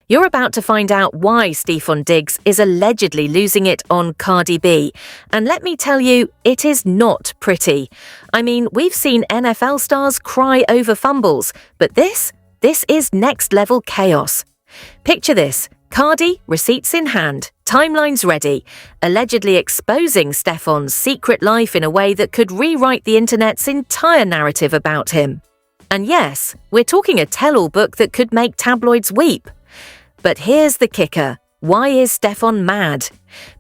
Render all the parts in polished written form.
You're about to find out why Stefon Diggs is allegedly losing it on Cardi B. And let me tell you, it is not pretty. I mean, we've seen NFL stars cry over fumbles, but this is next-level chaos. Picture this. Cardi, receipts in hand, timelines ready, allegedly exposing Stefon's secret life in a way that could rewrite the internet's entire narrative about him. And yes, we're talking a tell-all book that could make tabloids weep. But here's the kicker. Why is Stefon mad?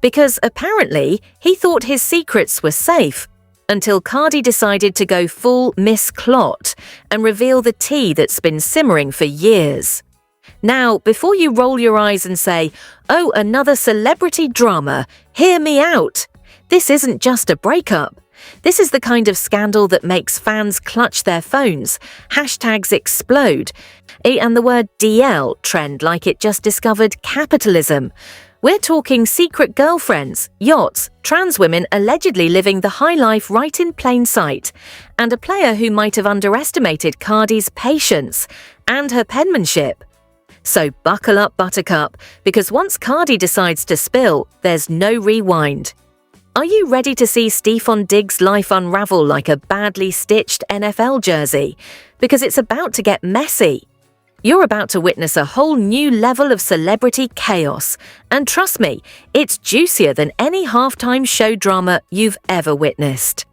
Because apparently he thought his secrets were safe until Cardi decided to go full Miss Clot and reveal the tea that's been simmering for years. Now, before you roll your eyes and say, "Oh, another celebrity drama, hear me out." This isn't just a breakup. This is the kind of scandal that makes fans clutch their phones, hashtags explode, and the word DL trend like it just discovered capitalism. We're talking secret girlfriends, yachts, trans women allegedly living the high life right in plain sight, and a player who might have underestimated Cardi's patience and her penmanship. So buckle up, Buttercup, because once Cardi decides to spill, there's no rewind. Are you ready to see Stefon Diggs' life unravel like a badly stitched NFL jersey? Because it's about to get messy. You're about to witness a whole new level of celebrity chaos. And trust me, it's juicier than any halftime show drama you've ever witnessed.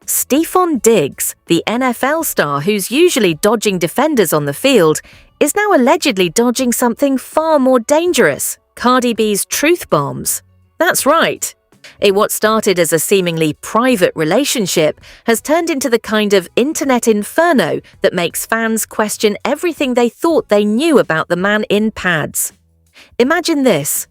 Stefon Diggs, the NFL star who's usually dodging defenders on the field, is now allegedly dodging something far more dangerous, Cardi B's truth bombs. That's right. What started as a seemingly private relationship has turned into the kind of internet inferno that makes fans question everything they thought they knew about the man in pads. Imagine this.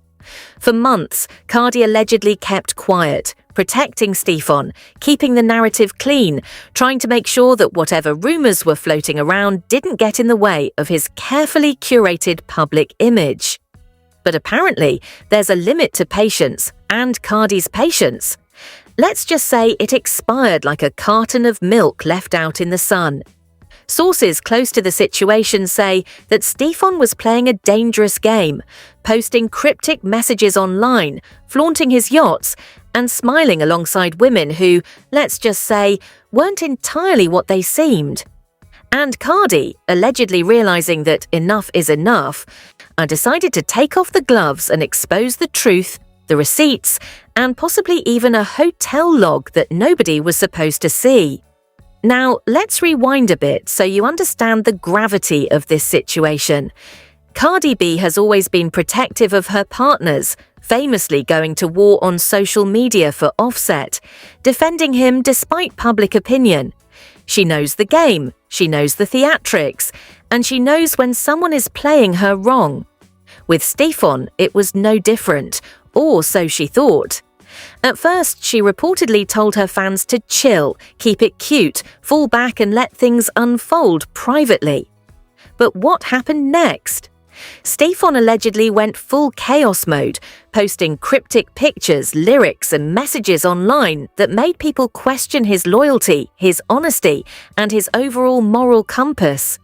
For months, Cardi allegedly kept quiet, protecting Stefon, keeping the narrative clean, trying to make sure that whatever rumors were floating around didn't get in the way of his carefully curated public image. But apparently, there's a limit to patience, and Cardi's patience. Let's just say it expired like a carton of milk left out in the sun. Sources close to the situation say that Stefon was playing a dangerous game, posting cryptic messages online, flaunting his yachts, and smiling alongside women who, let's just say, weren't entirely what they seemed. And Cardi, allegedly realizing that enough is enough, decided to take off the gloves and expose the truth, the receipts, and possibly even a hotel log that nobody was supposed to see. Now, let's rewind a bit so you understand the gravity of this situation. Cardi B has always been protective of her partners, famously going to war on social media for Offset, defending him despite public opinion. She knows the game, she knows the theatrics, and she knows when someone is playing her wrong. With Stefon, it was no different, or so she thought. At first, she reportedly told her fans to chill, keep it cute, fall back and let things unfold privately. But what happened next? Stefon allegedly went full chaos mode, posting cryptic pictures, lyrics, and messages online that made people question his loyalty, his honesty, and his overall moral compass.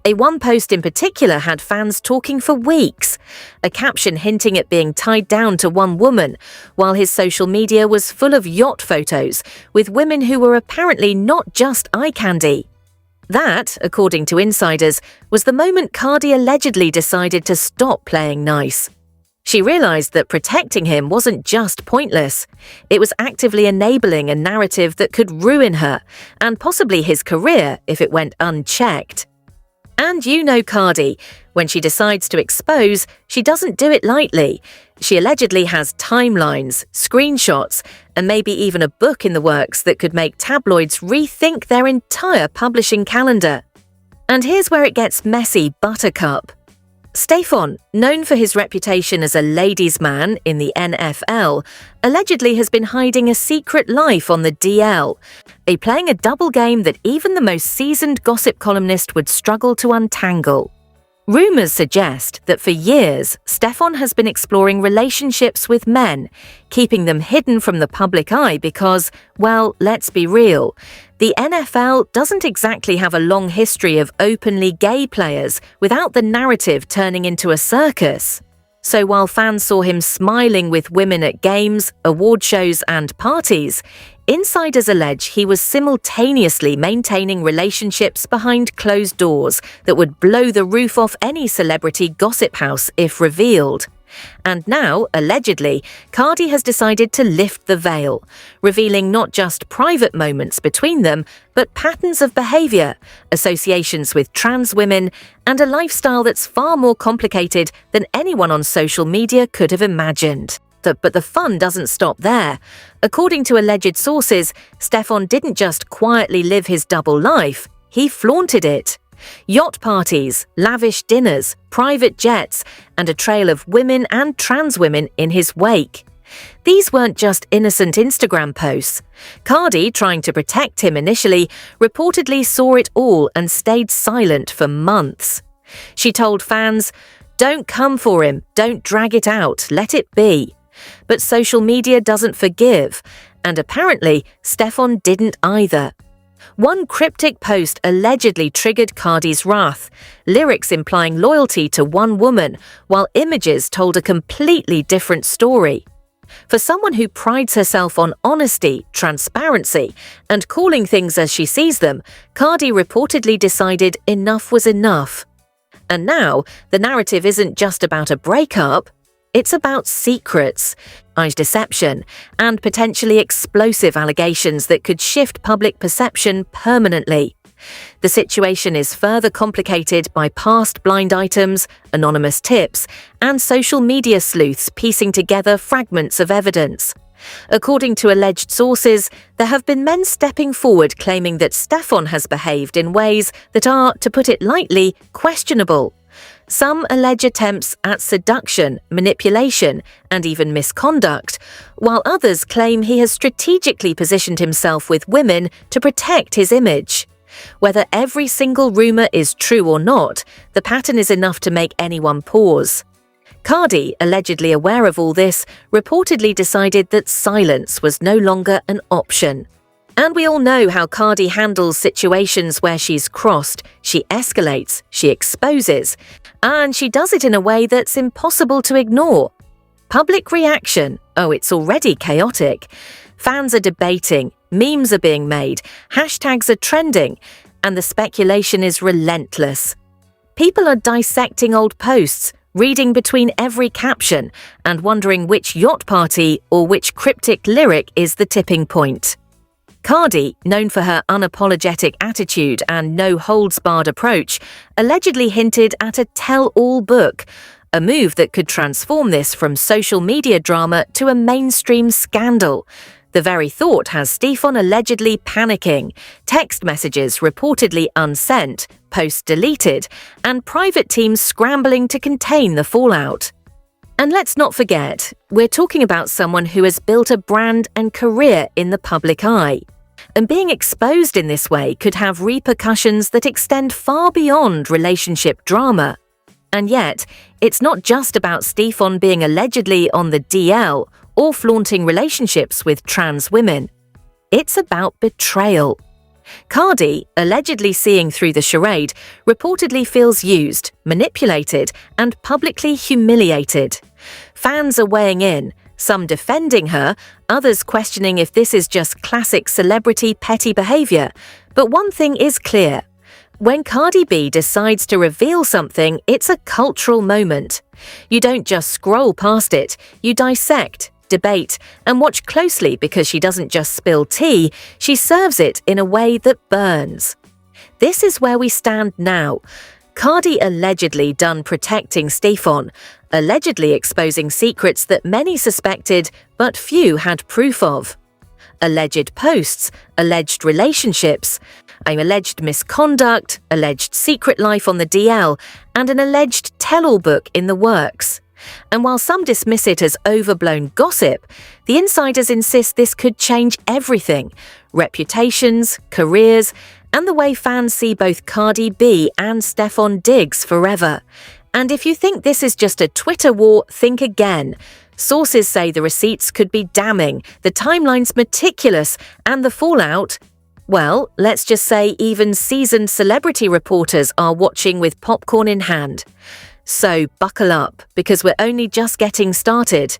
One post in particular had fans talking for weeks, a caption hinting at being tied down to one woman, while his social media was full of yacht photos with women who were apparently not just eye candy. That, according to insiders, was the moment Cardi allegedly decided to stop playing nice. She realized that protecting him wasn't just pointless. It was actively enabling a narrative that could ruin her, and possibly his career if it went unchecked. And you know Cardi. When she decides to expose, she doesn't do it lightly. She allegedly has timelines, screenshots, and maybe even a book in the works that could make tabloids rethink their entire publishing calendar. And here's where it gets messy, Buttercup. Stefon, known for his reputation as a ladies' man in the NFL, allegedly has been hiding a secret life on the DL, playing a double game that even the most seasoned gossip columnist would struggle to untangle. Rumors suggest that for years, Stefon has been exploring relationships with men, keeping them hidden from the public eye because, well, let's be real, the NFL doesn't exactly have a long history of openly gay players without the narrative turning into a circus. So while fans saw him smiling with women at games, award shows and parties, insiders allege he was simultaneously maintaining relationships behind closed doors that would blow the roof off any celebrity gossip house if revealed. And now, allegedly, Cardi has decided to lift the veil, revealing not just private moments between them, but patterns of behavior, associations with trans women, and a lifestyle that's far more complicated than anyone on social media could have imagined. But the fun doesn't stop there. According to alleged sources, Stefon didn't just quietly live his double life, he flaunted it. Yacht parties, lavish dinners, private jets, and a trail of women and trans women in his wake. These weren't just innocent Instagram posts. Cardi, trying to protect him initially, reportedly saw it all and stayed silent for months. She told fans, "Don't come for him, don't drag it out, let it be." But social media doesn't forgive, and apparently Stefon didn't either. One cryptic post allegedly triggered Cardi's wrath, lyrics implying loyalty to one woman, while images told a completely different story. For someone who prides herself on honesty, transparency, and calling things as she sees them, Cardi reportedly decided enough was enough. And now, the narrative isn't just about a breakup. It's about secrets, deception, and potentially explosive allegations that could shift public perception permanently. The situation is further complicated by past blind items, anonymous tips, and social media sleuths piecing together fragments of evidence. According to alleged sources, there have been men stepping forward claiming that Stefon has behaved in ways that are, to put it lightly, questionable. Some allege attempts at seduction, manipulation, and even misconduct, while others claim he has strategically positioned himself with women to protect his image. Whether every single rumor is true or not, the pattern is enough to make anyone pause. Cardi, allegedly aware of all this, reportedly decided that silence was no longer an option. And we all know how Cardi handles situations where she's crossed. She escalates, she exposes, and she does it in a way that's impossible to ignore. Public reaction, it's already chaotic. Fans are debating, memes are being made, hashtags are trending, and the speculation is relentless. People are dissecting old posts, reading between every caption, and wondering which yacht party or which cryptic lyric is the tipping point. Cardi, known for her unapologetic attitude and no-holds-barred approach, allegedly hinted at a tell-all book, a move that could transform this from social media drama to a mainstream scandal. The very thought has Stefon allegedly panicking, text messages reportedly unsent, posts deleted, and private teams scrambling to contain the fallout. And let's not forget, we're talking about someone who has built a brand and career in the public eye. And being exposed in this way could have repercussions that extend far beyond relationship drama. And yet, it's not just about Stefon being allegedly on the DL or flaunting relationships with trans women. It's about betrayal. Cardi, allegedly seeing through the charade, reportedly feels used, manipulated, and publicly humiliated. Fans are weighing in, some defending her, others questioning if this is just classic celebrity petty behavior. But one thing is clear. When Cardi B decides to reveal something, it's a cultural moment. You don't just scroll past it, you dissect, debate, and watch closely because she doesn't just spill tea, she serves it in a way that burns. This is where we stand now. Cardi allegedly done protecting Stefon, allegedly exposing secrets that many suspected but few had proof of. Alleged posts, alleged relationships, alleged misconduct, alleged secret life on the DL, and an alleged tell-all book in the works. And while some dismiss it as overblown gossip, the insiders insist this could change everything: reputations, careers, and the way fans see both Cardi B and Stefon Diggs forever. And if you think this is just a Twitter war, think again. Sources say the receipts could be damning, the timeline's meticulous, and the fallout, well, let's just say even seasoned celebrity reporters are watching with popcorn in hand. So buckle up, because we're only just getting started.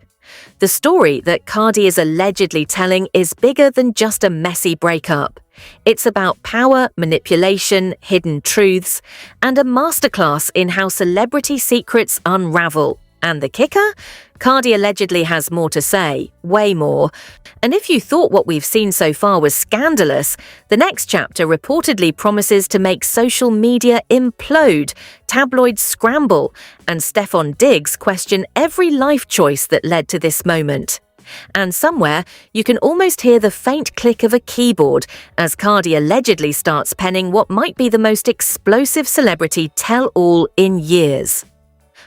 The story that Cardi is allegedly telling is bigger than just a messy breakup. It's about power, manipulation, hidden truths, and a masterclass in how celebrity secrets unravel. And the kicker? Cardi allegedly has more to say, way more. And if you thought what we've seen so far was scandalous, the next chapter reportedly promises to make social media implode, tabloids scramble, and Stefon Diggs question every life choice that led to this moment. And somewhere, you can almost hear the faint click of a keyboard as Cardi allegedly starts penning what might be the most explosive celebrity tell-all in years.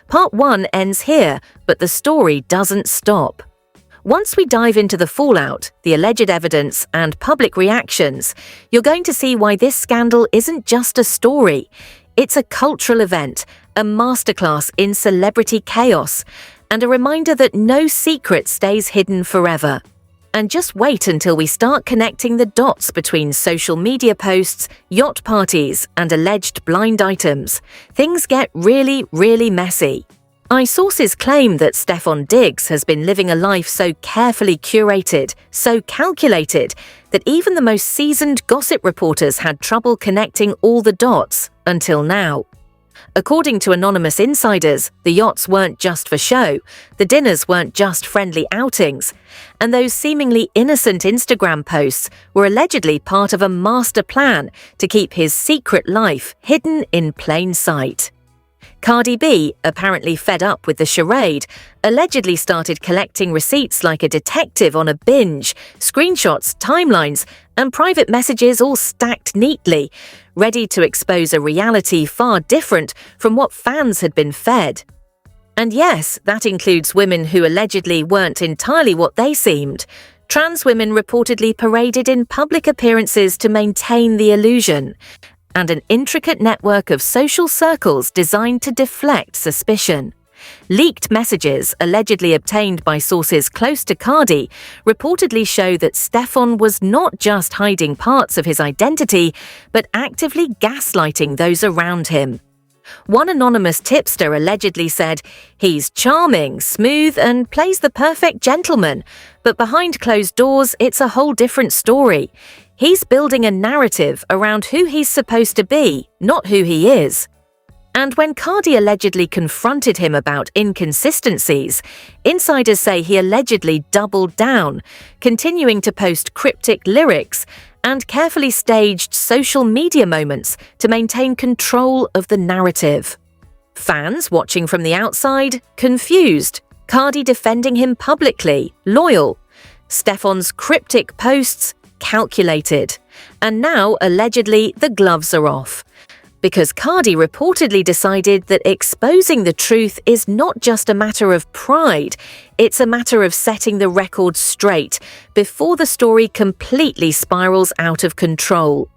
Part 1 ends here, but the story doesn't stop. Once we dive into the fallout, the alleged evidence, and public reactions, you're going to see why this scandal isn't just a story. It's a cultural event, a masterclass in celebrity chaos, and a reminder that no secret stays hidden forever. And just wait until we start connecting the dots between social media posts, yacht parties, and alleged blind items. Things get really, really messy. Sources claim that Stefon Diggs has been living a life so carefully curated, so calculated, that even the most seasoned gossip reporters had trouble connecting all the dots until now. According to anonymous insiders, the yachts weren't just for show, the dinners weren't just friendly outings, and those seemingly innocent Instagram posts were allegedly part of a master plan to keep his secret life hidden in plain sight. Cardi B, apparently fed up with the charade, allegedly started collecting receipts like a detective on a binge, screenshots, timelines, and private messages all stacked neatly, ready to expose a reality far different from what fans had been fed. And yes, that includes women who allegedly weren't entirely what they seemed. Trans women reportedly paraded in public appearances to maintain the illusion, and an intricate network of social circles designed to deflect suspicion. Leaked messages, allegedly obtained by sources close to Cardi, reportedly show that Stefon was not just hiding parts of his identity, but actively gaslighting those around him. One anonymous tipster allegedly said, "He's charming, smooth, and plays the perfect gentleman, but behind closed doors, it's a whole different story. He's building a narrative around who he's supposed to be, not who he is." And when Cardi allegedly confronted him about inconsistencies, insiders say he allegedly doubled down, continuing to post cryptic lyrics and carefully staged social media moments to maintain control of the narrative. Fans watching from the outside, confused. Cardi defending him publicly, loyal. Stefon's cryptic posts, calculated. And now, allegedly, the gloves are off. Because Cardi reportedly decided that exposing the truth is not just a matter of pride, it's a matter of setting the record straight before the story completely spirals out of control.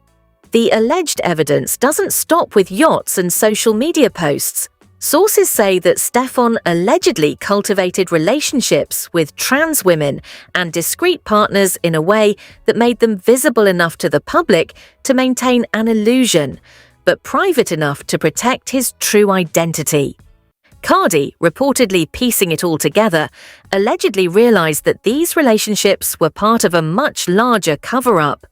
The alleged evidence doesn't stop with yachts and social media posts. Sources say that Stefon allegedly cultivated relationships with trans women and discreet partners in a way that made them visible enough to the public to maintain an illusion, but private enough to protect his true identity. Cardi, reportedly piecing it all together, allegedly realized that these relationships were part of a much larger cover-up,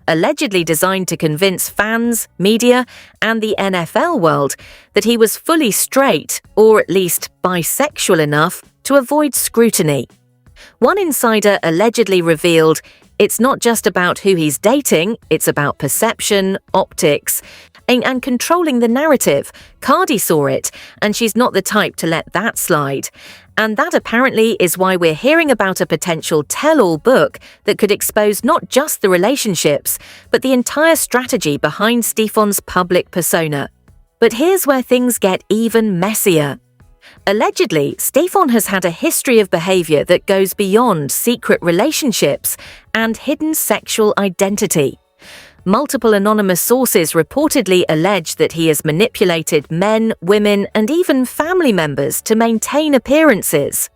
allegedly designed to convince fans, media, and the NFL world that he was fully straight, or at least bisexual enough, to avoid scrutiny. One insider allegedly revealed, "It's not just about who he's dating, it's about perception, optics, and controlling the narrative. Cardi saw it, and she's not the type to let that slide." And that apparently is why we're hearing about a potential tell-all book that could expose not just the relationships, but the entire strategy behind Stefon's public persona. But here's where things get even messier. Allegedly, Stefon has had a history of behavior that goes beyond secret relationships and hidden sexual identity. Multiple anonymous sources reportedly allege that he has manipulated men, women, and even family members to maintain appearances.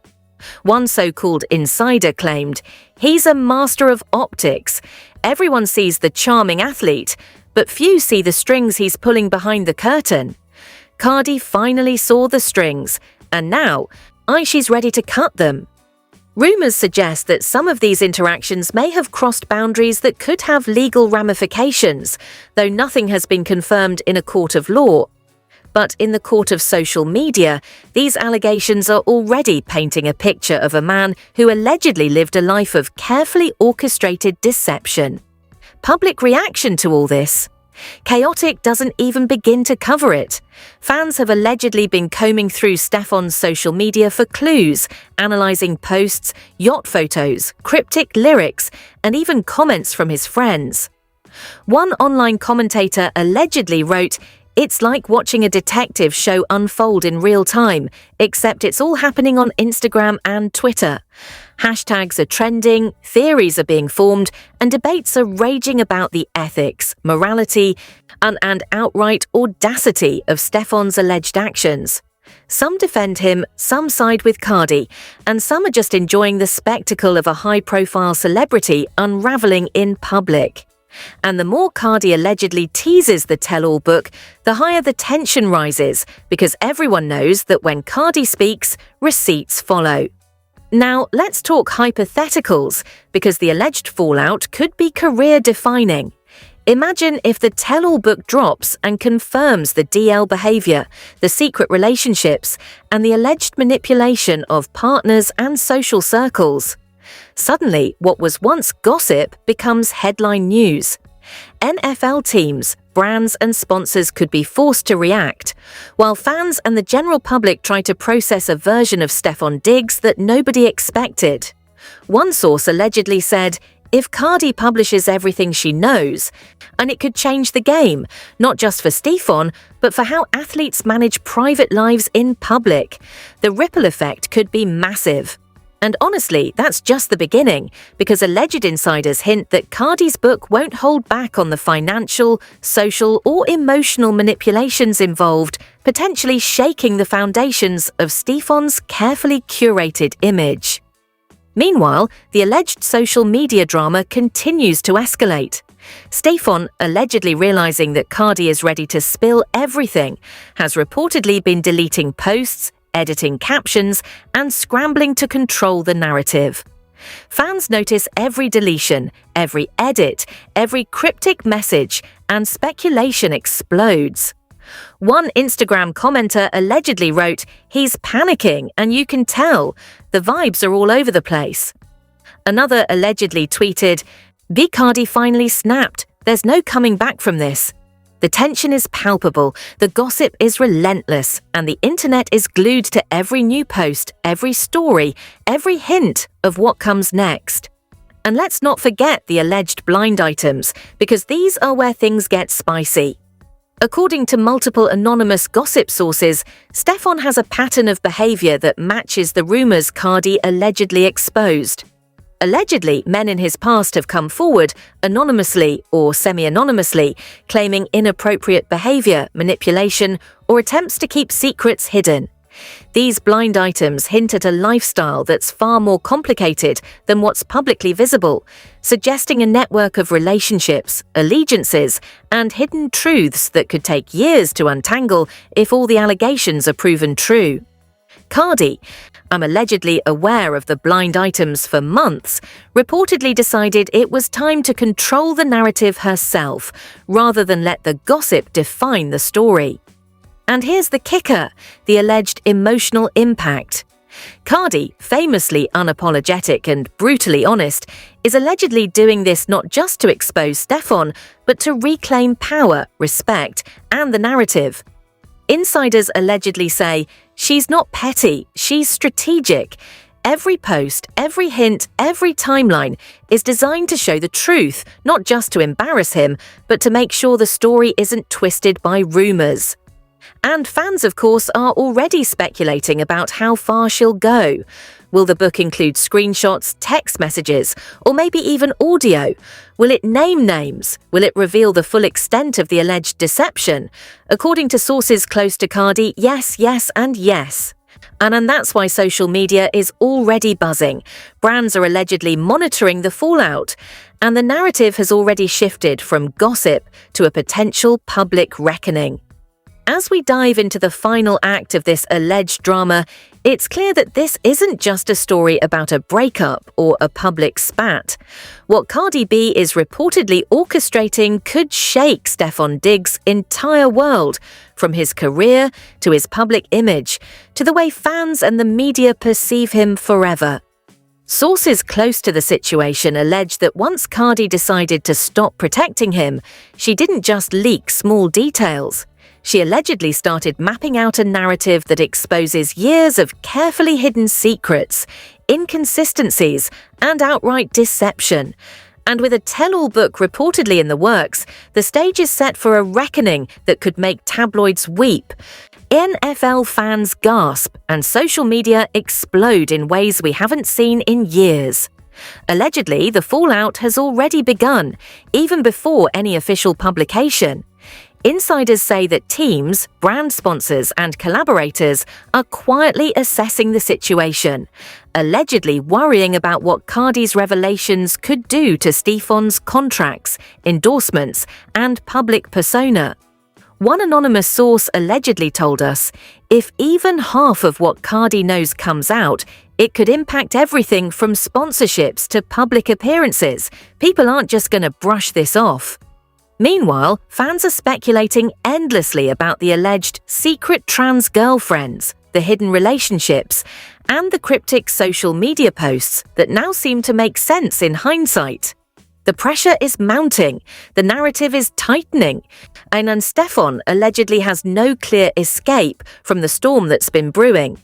One so-called insider claimed, "He's a master of optics. Everyone sees the charming athlete, but few see the strings he's pulling behind the curtain." Cardi finally saw the strings, and now, she's ready to cut them. Rumors suggest that some of these interactions may have crossed boundaries that could have legal ramifications, though nothing has been confirmed in a court of law. But in the court of social media, these allegations are already painting a picture of a man who allegedly lived a life of carefully orchestrated deception. Public reaction to all this? Chaotic doesn't even begin to cover it. Fans have allegedly been combing through Stefon's social media for clues, analyzing posts, yacht photos, cryptic lyrics, and even comments from his friends. One online commentator allegedly wrote, "It's like watching a detective show unfold in real time, except it's all happening on Instagram and Twitter. Hashtags are trending, theories are being formed, and debates are raging about the ethics, morality, and outright audacity of Stefon's alleged actions. Some defend him, some side with Cardi, and some are just enjoying the spectacle of a high-profile celebrity unraveling in public." And the more Cardi allegedly teases the tell-all book, the higher the tension rises, because everyone knows that when Cardi speaks, receipts follow. Now, let's talk hypotheticals, because the alleged fallout could be career-defining. Imagine if the tell-all book drops and confirms the DL behavior, the secret relationships, and the alleged manipulation of partners and social circles. Suddenly, what was once gossip becomes headline news. NFL teams, brands, and sponsors could be forced to react, while fans and the general public try to process a version of Stefon Diggs that nobody expected. One source allegedly said, "If Cardi publishes everything she knows, and it could change the game, not just for Stefon, but for how athletes manage private lives in public. The ripple effect could be massive." And honestly, that's just the beginning, because alleged insiders hint that Cardi's book won't hold back on the financial, social, or emotional manipulations involved, potentially shaking the foundations of Stefon's carefully curated image. Meanwhile, the alleged social media drama continues to escalate. Stefon, allegedly realizing that Cardi is ready to spill everything, has reportedly been deleting posts, editing captions, and scrambling to control the narrative. Fans notice every deletion, every edit, every cryptic message, and speculation explodes. One Instagram commenter allegedly wrote, "He's panicking, and you can tell. The vibes are all over the place." Another allegedly tweeted, "B. Cardi finally snapped. There's no coming back from this." The tension is palpable, the gossip is relentless, and the internet is glued to every new post, every story, every hint of what comes next. And let's not forget the alleged blind items, because these are where things get spicy. According to multiple anonymous gossip sources, Stefon has a pattern of behavior that matches the rumors Cardi allegedly exposed. Allegedly, men in his past have come forward, anonymously or semi-anonymously, claiming inappropriate behavior, manipulation, or attempts to keep secrets hidden. These blind items hint at a lifestyle that's far more complicated than what's publicly visible, suggesting a network of relationships, allegiances, and hidden truths that could take years to untangle if all the allegations are proven true. Cardi, I'm allegedly aware of the blind items for months, reportedly decided it was time to control the narrative herself, rather than let the gossip define the story. And here's the kicker, the alleged emotional impact. Cardi, famously unapologetic and brutally honest, is allegedly doing this not just to expose Stefon, but to reclaim power, respect, and the narrative. Insiders allegedly say, "She's not petty, she's strategic. Every post, every hint, every timeline is designed to show the truth, not just to embarrass him, but to make sure the story isn't twisted by rumors." And fans, of course, are already speculating about how far she'll go. Will the book include screenshots, text messages, or maybe even audio? Will it name names? Will it reveal the full extent of the alleged deception? According to sources close to Cardi, yes, yes, and yes. And that's why social media is already buzzing. Brands are allegedly monitoring the fallout. And the narrative has already shifted from gossip to a potential public reckoning. As we dive into the final act of this alleged drama, it's clear that this isn't just a story about a breakup or a public spat. What Cardi B is reportedly orchestrating could shake Stefon Diggs' entire world, from his career to his public image, to the way fans and the media perceive him forever. Sources close to the situation allege that once Cardi decided to stop protecting him, she didn't just leak small details. She allegedly started mapping out a narrative that exposes years of carefully hidden secrets, inconsistencies, and outright deception. And with a tell-all book reportedly in the works, the stage is set for a reckoning that could make tabloids weep. NFL fans gasp, and social media explode in ways we haven't seen in years. Allegedly, the fallout has already begun, even before any official publication. Insiders say that teams, brand sponsors, and collaborators are quietly assessing the situation, allegedly worrying about what Cardi's revelations could do to Stefon's contracts, endorsements, and public persona. One anonymous source allegedly told us, if even half of what Cardi knows comes out, it could impact everything from sponsorships to public appearances. People aren't just going to brush this off. Meanwhile, fans are speculating endlessly about the alleged secret trans girlfriends, the hidden relationships, and the cryptic social media posts that now seem to make sense in hindsight. The pressure is mounting, the narrative is tightening, and Stefon allegedly has no clear escape from the storm that's been brewing.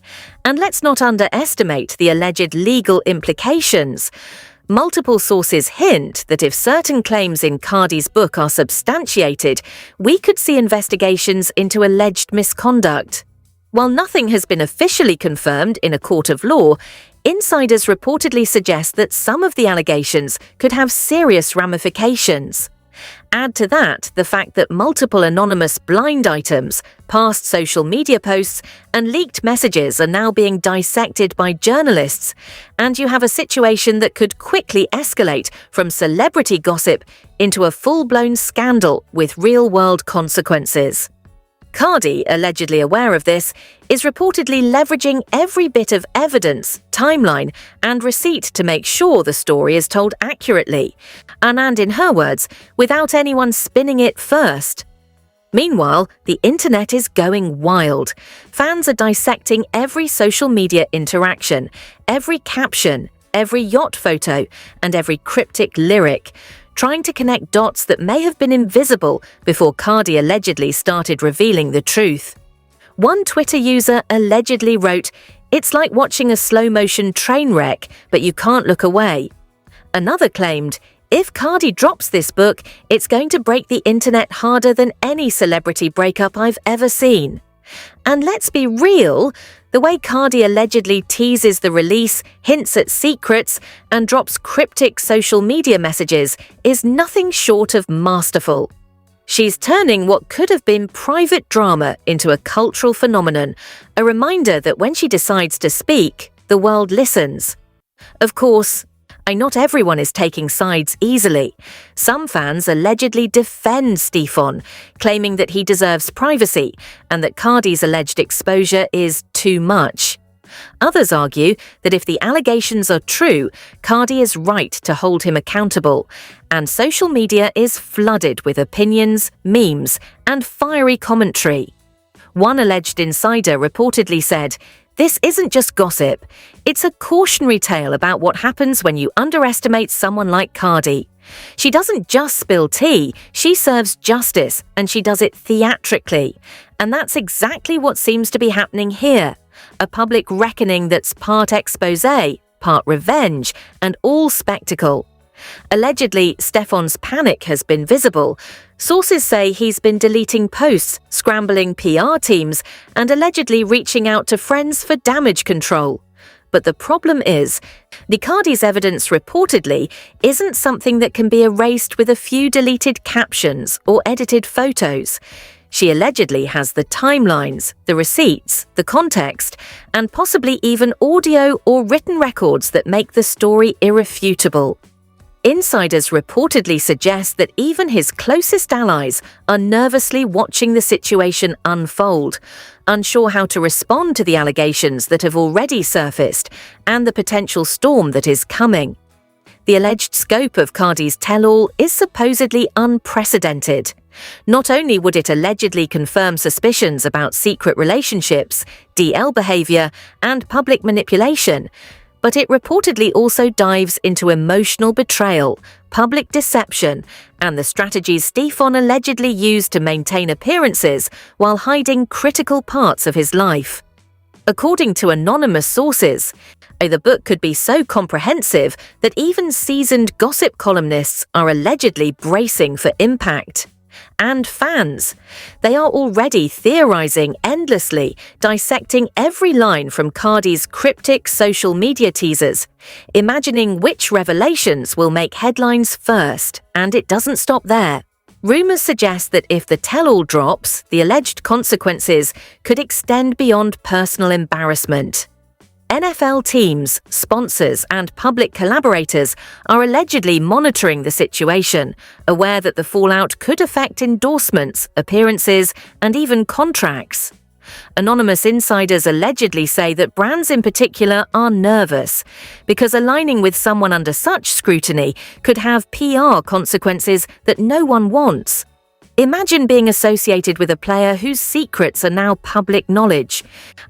And let's not underestimate the alleged legal implications. Multiple sources hint that if certain claims in Cardi's book are substantiated, we could see investigations into alleged misconduct. While nothing has been officially confirmed in a court of law, insiders reportedly suggest that some of the allegations could have serious ramifications. Add to that the fact that multiple anonymous blind items, past social media posts, and leaked messages are now being dissected by journalists, and you have a situation that could quickly escalate from celebrity gossip into a full-blown scandal with real-world consequences. Cardi, allegedly aware of this, is reportedly leveraging every bit of evidence, timeline, and receipt to make sure the story is told accurately, and in her words, without anyone spinning it first. Meanwhile, the internet is going wild. Fans are dissecting every social media interaction, every caption, every yacht photo, and every cryptic lyric, trying to connect dots that may have been invisible before Cardi allegedly started revealing the truth. One Twitter user allegedly wrote, "It's like watching a slow-motion train wreck, but you can't look away." Another claimed, "If Cardi drops this book, it's going to break the internet harder than any celebrity breakup I've ever seen." And let's be real, the way Cardi allegedly teases the release, hints at secrets, and drops cryptic social media messages is nothing short of masterful. She's turning what could have been private drama into a cultural phenomenon, a reminder that when she decides to speak, the world listens. Of course, not everyone is taking sides easily. Some fans allegedly defend Stefon, claiming that he deserves privacy and that Cardi's alleged exposure is too much. Others argue that if the allegations are true, Cardi is right to hold him accountable, and social media is flooded with opinions, memes, and fiery commentary. One alleged insider reportedly said, "This isn't just gossip. It's a cautionary tale about what happens when you underestimate someone like Cardi. She doesn't just spill tea, she serves justice, and she does it theatrically. And that's exactly what seems to be happening here. A public reckoning that's part exposé, part revenge, and all spectacle." Allegedly, Stefon's panic has been visible, Sources say he's been deleting posts, scrambling PR teams, and allegedly reaching out to friends for damage control. But the problem is, the Cardi's evidence reportedly isn't something that can be erased with a few deleted captions or edited photos. She allegedly has the timelines, the receipts, the context, and possibly even audio or written records that make the story irrefutable. Insiders reportedly suggest that even his closest allies are nervously watching the situation unfold, unsure how to respond to the allegations that have already surfaced and the potential storm that is coming. The alleged scope of Cardi's tell-all is supposedly unprecedented. Not only would it allegedly confirm suspicions about secret relationships, DL behavior, and public manipulation, but it reportedly also dives into emotional betrayal, public deception, and the strategies Stefon allegedly used to maintain appearances while hiding critical parts of his life. According to anonymous sources, the book could be so comprehensive that even seasoned gossip columnists are allegedly bracing for impact. And fans. They are already theorizing endlessly, dissecting every line from Cardi's cryptic social media teasers, imagining which revelations will make headlines first, and it doesn't stop there. Rumors suggest that if the tell-all drops, the alleged consequences could extend beyond personal embarrassment. NFL teams, sponsors, and public collaborators are allegedly monitoring the situation, aware that the fallout could affect endorsements, appearances, and even contracts. Anonymous insiders allegedly say that brands in particular are nervous because aligning with someone under such scrutiny could have PR consequences that no one wants. Imagine being associated with a player whose secrets are now public knowledge,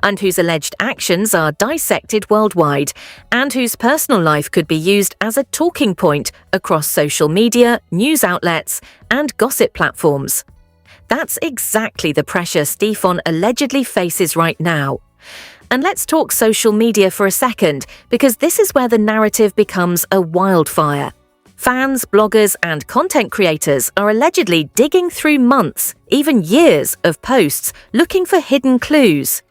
and whose alleged actions are dissected worldwide, and whose personal life could be used as a talking point across social media, news outlets, and gossip platforms. That's exactly the pressure Stefon allegedly faces right now. And let's talk social media for a second, because this is where the narrative becomes a wildfire. Fans, bloggers, and content creators are allegedly digging through months, even years, of posts looking for hidden clues.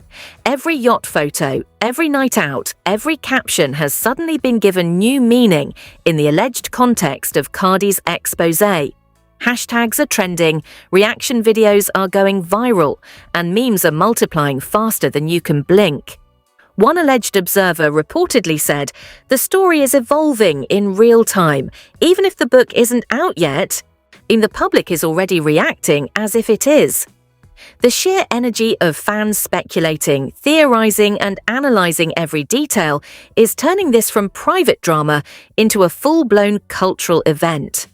Every yacht photo, every night out, every caption has suddenly been given new meaning in the alleged context of Cardi's exposé. Hashtags are trending, reaction videos are going viral, and memes are multiplying faster than you can blink. One alleged observer reportedly said, "The story is evolving in real time. Even if the book isn't out yet, the public is already reacting as if it is." The sheer energy of fans speculating, theorizing, and analyzing every detail is turning this from private drama into a full-blown cultural event.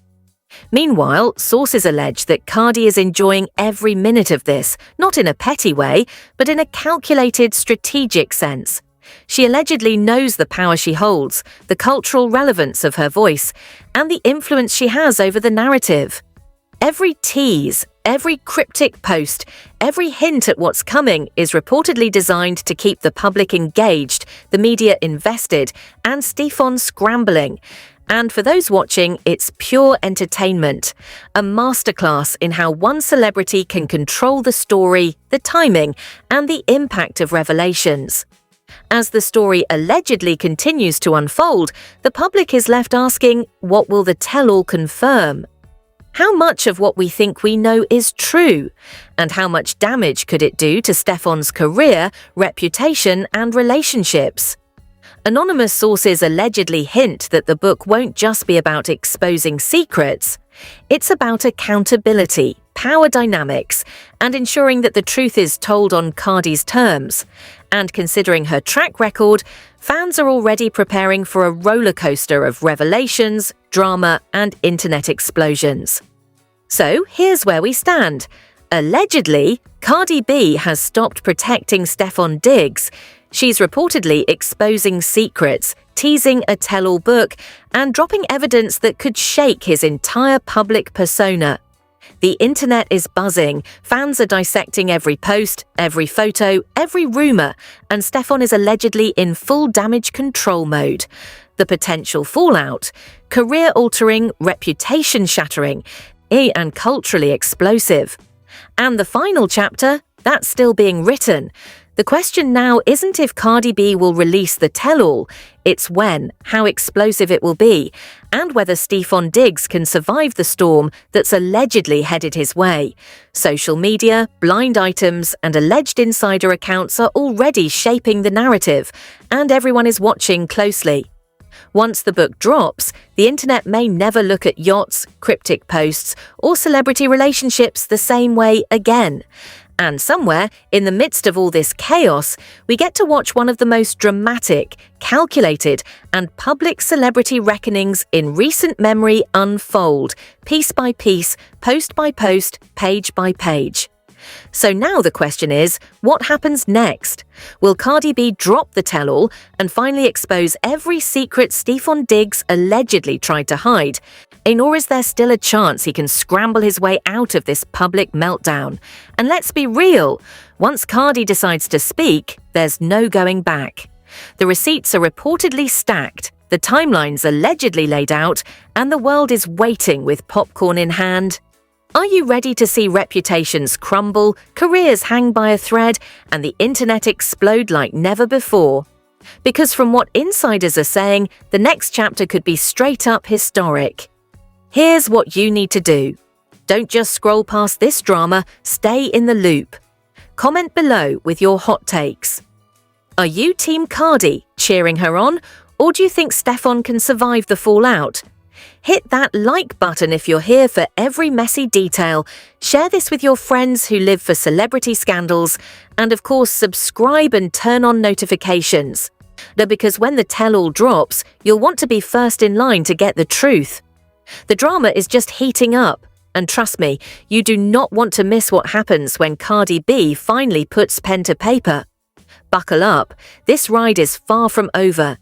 Meanwhile, sources allege that Cardi is enjoying every minute of this, not in a petty way, but in a calculated, strategic sense. She allegedly knows the power she holds, the cultural relevance of her voice, and the influence she has over the narrative. Every tease, every cryptic post, every hint at what's coming is reportedly designed to keep the public engaged, the media invested, and Stefon scrambling. And for those watching, it's pure entertainment, a masterclass in how one celebrity can control the story, the timing, and the impact of revelations. As the story allegedly continues to unfold, the public is left asking, what will the tell-all confirm? How much of what we think we know is true? And how much damage could it do to Stefon's career, reputation, and relationships? Anonymous sources allegedly hint that the book won't just be about exposing secrets. It's about accountability, power dynamics, and ensuring that the truth is told on Cardi's terms. And considering her track record, fans are already preparing for a roller coaster of revelations, drama, and internet explosions. So here's where we stand. Allegedly, Cardi B has stopped protecting Stefon Diggs. She's reportedly exposing secrets, teasing a tell-all book, and dropping evidence that could shake his entire public persona. The internet is buzzing, fans are dissecting every post, every photo, every rumor, and Stefon is allegedly in full damage control mode. The potential fallout: career-altering, reputation-shattering. and culturally explosive. And the final chapter, that's still being written. The question now isn't if Cardi B will release the tell-all, it's when, how explosive it will be, and whether Stefon Diggs can survive the storm that's allegedly headed his way. Social media, blind items, and alleged insider accounts are already shaping the narrative, and everyone is watching closely. Once the book drops, the internet may never look at yachts, cryptic posts, or celebrity relationships the same way again. And somewhere, in the midst of all this chaos, we get to watch one of the most dramatic, calculated, and public celebrity reckonings in recent memory unfold, piece by piece, post by post, page by page. So now the question is, what happens next? Will Cardi B drop the tell-all and finally expose every secret Stefon Diggs allegedly tried to hide? Or is there still a chance he can scramble his way out of this public meltdown? And let's be real, once Cardi decides to speak, there's no going back. The receipts are reportedly stacked, the timelines allegedly laid out, and the world is waiting with popcorn in hand. Are you ready to see reputations crumble, careers hang by a thread, and the internet explode like never before? Because from what insiders are saying, the next chapter could be straight up historic. Here's what you need to do. Don't just scroll past this drama, stay in the loop. Comment below with your hot takes. Are you Team Cardi, cheering her on, or do you think Stefon can survive the fallout? Hit that like button if you're here for every messy detail, share this with your friends who live for celebrity scandals, and of course subscribe and turn on notifications. Because when the tell-all drops, you'll want to be first in line to get the truth. The drama is just heating up, and trust me, you do not want to miss what happens when Cardi B finally puts pen to paper. Buckle up, this ride is far from over,